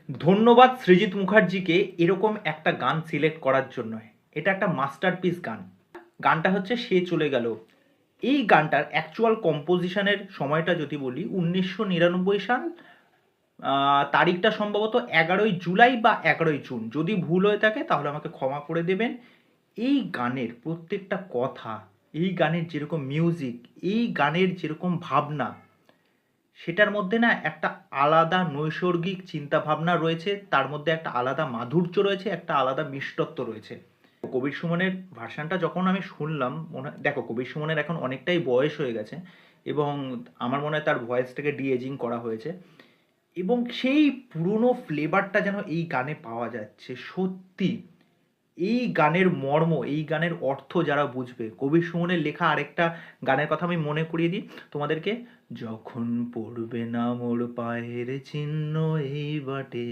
ধন্যবাদ সৃজিত মুখার্জিকে এরকম একটা গান সিলেক্ট করার জন্য। এটা একটা মাস্টারপিস গান। গানটা হচ্ছে সে চলে গেল। এই গানটার অ্যাকচুয়াল কম্পোজিশনের সময়টা যদি বলি 1999 সাল, তারিখটা সম্ভবত 11ই জুলাই বা 11ই জুন। যদি ভুল হয়ে থাকে তাহলে আমাকে ক্ষমা করে দেবেন। এই গানের প্রত্যেকটা কথা, এই গানের যেরকম মিউজিক, এই গানের যেরকম ভাবনা, সেটার মধ্যে না একটা আলাদা নৈসর্গিক চিন্তাভাবনা রয়েছে, তার মধ্যে একটা আলাদা মাধুর্য রয়েছে, একটা আলাদা মিষ্টত্ব রয়েছে। কবির সুমনের ভার্সানটা যখন আমি শুনলাম, দেখো কবির সুমনের এখন অনেকটাই বয়স হয়ে গেছে এবং আমার মনে হয় তার ভয়েসটাকে ডি এজিং করা হয়েছে এবং সেই পুরনো ফ্লেভারটা যেন এই গানে পাওয়া যাচ্ছে। সত্যি এই গানের মর্ম, এই গানের অর্থ যারা বুঝবে, কবির সুমনের লেখা আরেকটা গানের কথা আমি মনে করিয়ে দিই তোমাদেরকে। যখন পড়বে না মোর পায়ের চিহ্ন এই বাটে,